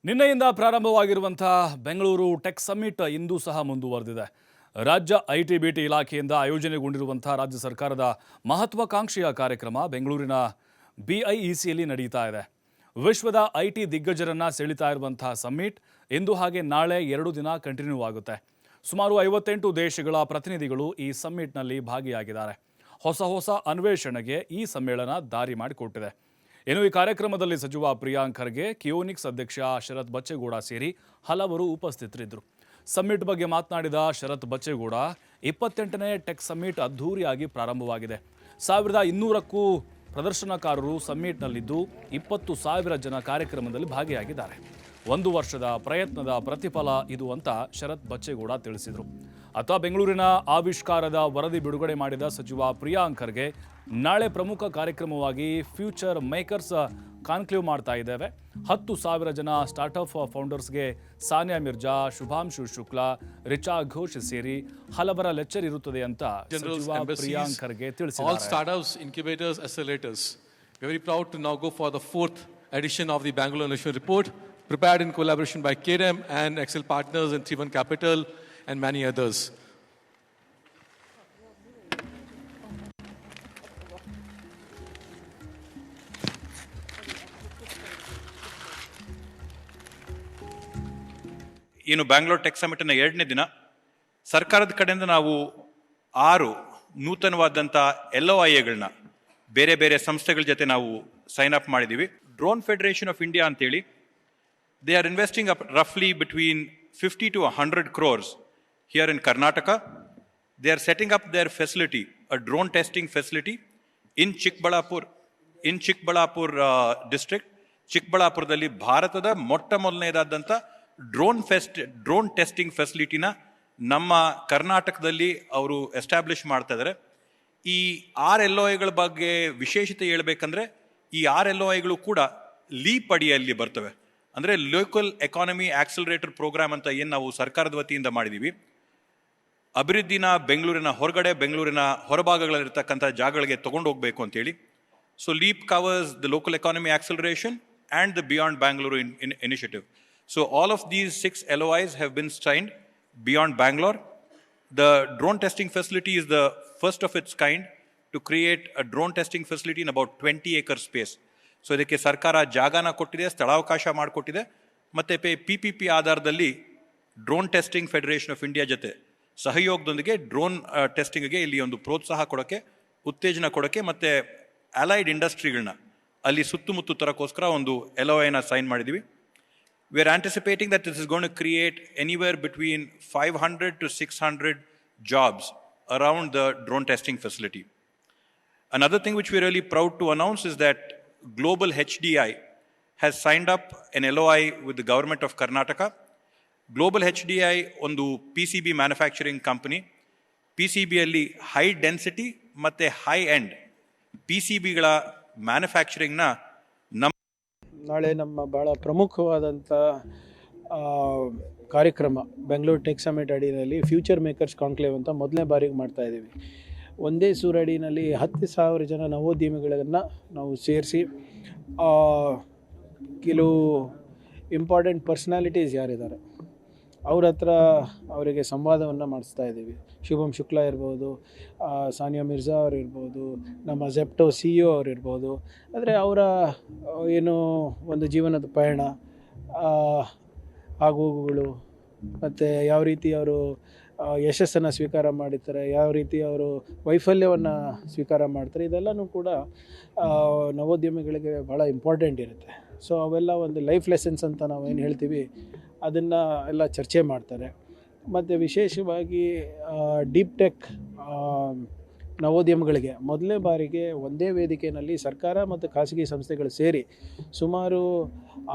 ನಿನ್ನೆಯಿಂದ ಪ್ರಾರಂಭವಾಗಿರುವಂತಹ Bengaluru tech summit ಇಂದು ಸಹ ಮುಂದುವರೆದಿದೆ. ರಾಜ್ಯ ಐಟಿ ಬಿಟಿ ಇಲಾಖೆಯಿಂದ ಆಯೋಜನೆಗೊಂಡಿರುವಂತಹ ರಾಜ್ಯ ಸರ್ಕಾರದ ಮಹತ್ವಾಕಾಂಕ್ಷೆಯ ಕಾರ್ಯಕ್ರಮ ಬೆಂಗಳೂರಿನ ಬಿಐಇಸಿಯಲ್ಲಿ ನಡೀತಾ ಇದೆ. ವಿಶ್ವದ ಐಟಿ ದಿಗ್ಗಜರನ್ನ ಸೆಳೀತಾ ಇರುವಂತಹ ಸಮ್ಮಿಟ್ ಇಂದು ಹಾಗೆ ನಾಳೆ 2 ದಿನ ಕಂಟಿನ್ಯೂ ಆಗುತ್ತೆ. ಸುಮಾರು 58 ದೇಶಗಳ ಪ್ರತಿನಿಧಿಗಳು ಈ ಸಮ್ಮಿಟ್ನಲ್ಲಿ ಭಾಗಿಯಾಗಿದ್ದಾರೆ. ಹೊಸ ಅನ್ವೇಷಣೆಗೆ ಈ ಸಮ್ಮೇಳನ ದಾರಿ ಮಾಡಿಕೊಟ್ಟಿದೆ. ಇನ್ನು ಈ ಕಾರ್ಯಕ್ರಮದಲ್ಲಿ ಸಚಿವ ಪ್ರಿಯಾಂಕ್ ಖರ್ಗೆ, ಕಿಯೋನಿಕ್ಸ್ ಅಧ್ಯಕ್ಷ ಶರತ್ ಬಚ್ಚೇಗೌಡ ಸೇರಿ ಹಲವರು ಉಪಸ್ಥಿತರಿದ್ದರು. ಸಮ್ಮಿಟ್ ಬಗ್ಗೆ ಮಾತನಾಡಿದ ಶರತ್ ಬಚ್ಚೇಗೌಡ, 28ನೇ ಟೆಕ್ ಸಮ್ಮಿಟ್ ಅದ್ಧೂರಿಯಾಗಿ ಪ್ರಾರಂಭವಾಗಿದೆ. 1200ಕ್ಕೂ ಪ್ರದರ್ಶನಕಾರರು ಸಮ್ಮಿಟ್ನಲ್ಲಿದ್ದು 20,000 ಜನ ಕಾರ್ಯಕ್ರಮದಲ್ಲಿ ಭಾಗಿಯಾಗಿದ್ದಾರೆ. 1 ವರ್ಷದ ಪ್ರಯತ್ನದ ಪ್ರತಿಫಲ ಇದು ಅಂತ ಶರತ್ ಬಚ್ಚೇಗೌಡ ತಿಳಿಸಿದರು. ಅಥವಾ ಬೆಂಗಳೂರಿನ ಆವಿಷ್ಕಾರದ ವರದಿ ಬಿಡುಗಡೆ ಮಾಡಿದ ಸಚಿವ ಪ್ರಿಯಾಂಕ್ ಖರ್ಗೆ, ನಾಳೆ ಪ್ರಮುಖ ಕಾರ್ಯಕ್ರಮವಾಗಿ ಫ್ಯೂಚರ್ ಮೇಕರ್ಸ್ ಕಾನ್ಕ್ಲೇವ್ ಮಾಡ್ತಾ ಇದ್ದೇವೆ. 10,000 ಜನ ಸ್ಟಾರ್ಟ್ಅಪ್ ಫೌಂಡರ್ಸ್ಗೆ ಸಾನಿಯಾ ಮಿರ್ಜಾ, ಶುಭಾಂಶು ಶುಕ್ಲಾ, ರಿಚಾ ಘೋಷ್ ಸೇರಿ ಹಲವರ ಲೆಕ್ಚರ್ ಇರುತ್ತದೆ ಅಂತ ಸಚಿವ ಪ್ರಿಯಾಂಕ್ ಖರ್ಗೆ ತಿಳಿಸಿದ್ದಾರೆ. All startups, incubators, accelerators. We're very proud to now go for the 4th edition of the Bangalore Innovation Report, prepared in collaboration by KDM and Excel Partners and 31 Capital and many others. ಏನು Bangalore tech ಸಮಿಟ್ನ 2ನೇ ದಿನ ಸರ್ಕಾರದ ಕಡೆಯಿಂದ ನಾವು 6 ನೂತನವಾದಂಥ LOIಗಳನ್ನ ಬೇರೆ ಬೇರೆ ಸಂಸ್ಥೆಗಳ ಜೊತೆ ನಾವು ಸೈನ್ ಅಪ್ ಮಾಡಿದ್ದೀವಿ. ಡ್ರೋನ್ ಫೆಡರೇಷನ್ ಆಫ್ ಇಂಡಿಯಾ ಅಂತೇಳಿ, ದೇ ಆರ್ ಇನ್ವೆಸ್ಟಿಂಗ್ ಅಪ್ ರಫ್ಲಿ between 50 to 100 crores here in Karnataka. They are setting up their facility, a drone testing facility in Chikbalapur district. ಚಿಕ್ಕಬಳ್ಳಾಪುರದಲ್ಲಿ ಭಾರತದ ಮೊಟ್ಟ ಮೊದಲನೇದಾದಂಥ ಡ್ರೋನ್ ಟೆಸ್ಟಿಂಗ್ ಫೆಸಿಲಿಟಿನ ನಮ್ಮ ಕರ್ನಾಟಕದಲ್ಲಿ ಅವರು establish ಮಾಡ್ತಾ ಇದ್ದಾರೆ. ಈ 6 LOIಗಳ ಬಗ್ಗೆ ವಿಶೇಷತೆ ಹೇಳ್ಬೇಕಂದ್ರೆ, ಈ 6 LOIಗಳು ಕೂಡ ಲೀಪ್ ಅಡಿಯಲ್ಲಿ ಬರ್ತವೆ. ಅಂದರೆ ಲೋಕಲ್ ಎಕಾನಮಿ ಆಕ್ಸಿಲರೇಟರ್ ಪ್ರೋಗ್ರಾಮ್ ಅಂತ ಏನು ನಾವು ಸರ್ಕಾರದ ವತಿಯಿಂದ ಮಾಡಿದ್ದೀವಿ, ಅಭಿವೃದ್ಧಿನ ಬೆಂಗಳೂರಿನ ಹೊರಗಡೆ, ಬೆಂಗಳೂರಿನ ಹೊರಭಾಗಗಳಲ್ಲಿರ್ತಕ್ಕಂಥ ಜಾಗಗಳಿಗೆ ತೊಗೊಂಡು ಹೋಗಬೇಕು ಅಂತೇಳಿ. So leap covers the local economy acceleration and the beyond Bangalore initiative. So all of these 6 LOIs have been signed beyond Bangalore. The drone testing facility is the first of its kind to create a drone testing facility in about 20 acre space. So ಇದಕ್ಕೆ ಸರ್ಕಾರ ಜಾಗನ ಕೊಟ್ಟಿದೆ, ಸ್ಥಳಾವಕಾಶ ಮಾಡಿಕೊಟ್ಟಿದೆ. ಮತ್ತು PPP ಆಧಾರದಲ್ಲಿ drone testing federation of India ಜೊತೆ ಸಹಯೋಗದೊಂದಿಗೆ ಡ್ರೋನ್ ಟೆಸ್ಟಿಂಗ್ಗೆ ಇಲ್ಲಿ ಒಂದು ಪ್ರೋತ್ಸಾಹ ಕೊಡೋಕ್ಕೆ, ಉತ್ತೇಜನ ಕೊಡೋಕ್ಕೆ ಮತ್ತು ಅಲೈಡ್ ಇಂಡಸ್ಟ್ರಿಗಳನ್ನ ಅಲ್ಲಿ ಸುತ್ತಮುತ್ತ ತರೋಕ್ಕೋಸ್ಕರ ಒಂದು LOIನ ಸೈನ್ ಮಾಡಿದ್ದೀವಿ. We are anticipating that this is going to create anywhere between 500 to 600 jobs around the drone testing facility. Another thing which we are really proud to announce is that Global HDI has signed up an LOI with the government of Karnataka. Global HDI ಒಂದು PCB manufacturing company. PCB ಅಲ್ಲಿ high density ಮತ್ತು high end PCBಗಳ ಮ್ಯಾನುಫ್ಯಾಕ್ಚರಿಂಗ್ನ ನಾಳೆ ನಮ್ಮ ಭಾಳ ಪ್ರಮುಖವಾದಂಥ ಕಾರ್ಯಕ್ರಮ Bengaluru tech summit ಅಡಿಯಲ್ಲಿ future makers conclave ಅಂತ ಮೊದಲನೇ ಬಾರಿಗೆ ಮಾಡ್ತಾಯಿದ್ದೀವಿ. ಒಂದೇ ಸೂರಡಿನಲ್ಲಿ 10,000 ಜನ ನವೋದ್ಯಮಿಗಳನ್ನು ನಾವು ಸೇರಿಸಿ ಕೆಲವು ಇಂಪಾರ್ಟೆಂಟ್ ಪರ್ಸ್ನಾಲಿಟೀಸ್ ಯಾರಿದ್ದಾರೆ ಅವ್ರ ಹತ್ರ ಅವರಿಗೆ ಸಂವಾದವನ್ನು ಮಾಡಿಸ್ತಾ ಇದ್ದೀವಿ. ಶುಭಂ ಶುಕ್ಲಾ ಇರ್ಬೋದು, ಸಾನಿಯಾ ಮಿರ್ಜಾ ಅವರು ಇರ್ಬೋದು, ನಮ್ಮ ಝೆಪ್ಟೋ CEO ಅವರು ಇರ್ಬೋದು. ಆದರೆ ಅವರ ಏನು ಒಂದು ಜೀವನದ ಪಯಣ, ಆಗುಗಳು, ಮತ್ತು ಯಾವ ರೀತಿ ಅವರು ಯಶಸ್ಸನ್ನು ಸ್ವೀಕಾರ ಮಾಡಿರ್ತಾರೆ, ಯಾವ ರೀತಿ ಅವರು ವೈಫಲ್ಯವನ್ನು ಸ್ವೀಕಾರ ಮಾಡ್ತಾರೆ, ಇದೆಲ್ಲನೂ ಕೂಡ ನವೋದ್ಯಮಿಗಳಿಗೆ ಭಾಳ ಇಂಪಾರ್ಟೆಂಟ್ ಇರುತ್ತೆ. ಸೊ ಅವೆಲ್ಲ ಒಂದು ಲೈಫ್ ಲೆಸನ್ಸ್ ಅಂತ ನಾವು ಏನು ಹೇಳ್ತೀವಿ, ಅದನ್ನು ಎಲ್ಲ ಚರ್ಚೆ ಮಾಡ್ತಾರೆ. ಮತ್ತು ವಿಶೇಷವಾಗಿ ಡೀಪ್ ಟೆಕ್ ನವೋದ್ಯಮಗಳಿಗೆ ಮೊದಲನೇ ಬಾರಿಗೆ ಒಂದೇ ವೇದಿಕೆಯಲ್ಲಿ ಸರ್ಕಾರ ಮತ್ತು ಖಾಸಗಿ ಸಂಸ್ಥೆಗಳು ಸೇರಿ ಸುಮಾರು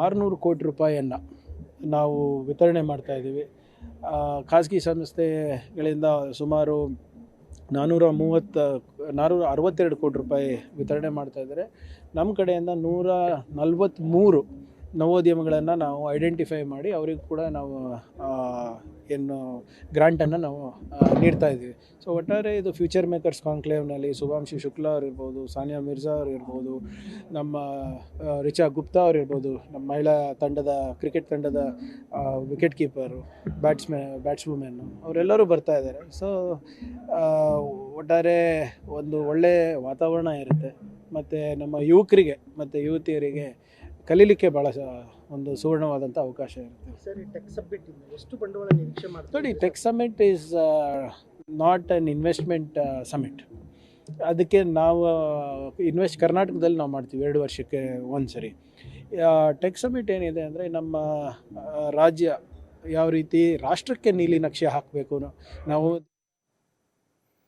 600 ಕೋಟಿ ರೂಪಾಯಿಯನ್ನು ನಾವು ವಿತರಣೆ ಮಾಡ್ತಾಯಿದ್ದೀವಿ. ಖಾಸಗಿ ಸಂಸ್ಥೆಗಳಿಂದ ಸುಮಾರು 462 ಕೋಟಿ ರೂಪಾಯಿ ವಿತರಣೆ ಮಾಡ್ತಾಯಿದ್ದಾರೆ. ನಮ್ಮ ಕಡೆಯಿಂದ 143 ನವೋದ್ಯಮಗಳನ್ನು ನಾವು ಐಡೆಂಟಿಫೈ ಮಾಡಿ ಅವ್ರಿಗೆ ಕೂಡ ನಾವು ಏನು ಗ್ರಾಂಟನ್ನು ನಾವು ನೀಡ್ತಾ ಇದ್ದೀವಿ. ಸೊ ಒಟ್ಟಾರೆ ಇದು ಫ್ಯೂಚರ್ ಮೇಕರ್ಸ್ ಕಾನ್ಕ್ಲೇವ್ನಲ್ಲಿ ಶುಭಾಂಶು ಶುಕ್ಲಾ ಅವ್ರು ಇರ್ಬೋದು, ಸಾನಿಯಾ ಮಿರ್ಜಾ ಅವ್ರು ಇರ್ಬೋದು, ನಮ್ಮ ರಿಚಾ ಗುಪ್ತಾ ಅವ್ರು ಇರ್ಬೋದು, ನಮ್ಮ ಮಹಿಳಾ ತಂಡದ ಕ್ರಿಕೆಟ್ ತಂಡದ ವಿಕೆಟ್ ಕೀಪರು, ಬ್ಯಾಟ್ಸ್ವುಮೆನ್ನು ಅವರೆಲ್ಲರೂ ಬರ್ತಾ ಇದ್ದಾರೆ. ಸೊ ಒಟ್ಟಾರೆ ಒಂದು ಒಳ್ಳೆಯ ವಾತಾವರಣ ಇರುತ್ತೆ ಮತ್ತು ನಮ್ಮ ಯುವಕರಿಗೆ ಮತ್ತು ಯುವತಿಯರಿಗೆ ಕಲೀಲಿಕ್ಕೆ ಭಾಳ ಒಂದು ಸುವರ್ಣವಾದಂಥ ಅವಕಾಶ ಇರುತ್ತೆ. ಸರ್, ಈ ಟೆಕ್ ಸಬ್ಮಿಟ್ ಎಷ್ಟು ಬಂಡವಾಳ ನಿರೀಕ್ಷೆ ಮಾಡ್ತಾರೆ? ನೋಡಿ, tech summit is not an investment summit. ಅದಕ್ಕೆ ನಾವು ಕರ್ನಾಟಕದಲ್ಲಿ ನಾವು ಮಾಡ್ತೀವಿ 2 ವರ್ಷಕ್ಕೆ ಒಂದು ಸರಿ. ಟೆಕ್ ಸಮಿಟ್ ಏನಿದೆ ಅಂದರೆ ನಮ್ಮ ರಾಜ್ಯ ಯಾವ ರೀತಿ ರಾಷ್ಟ್ರಕ್ಕೆ ನೀಲಿ ನಕ್ಷೆ ಹಾಕಬೇಕು, ನಾವು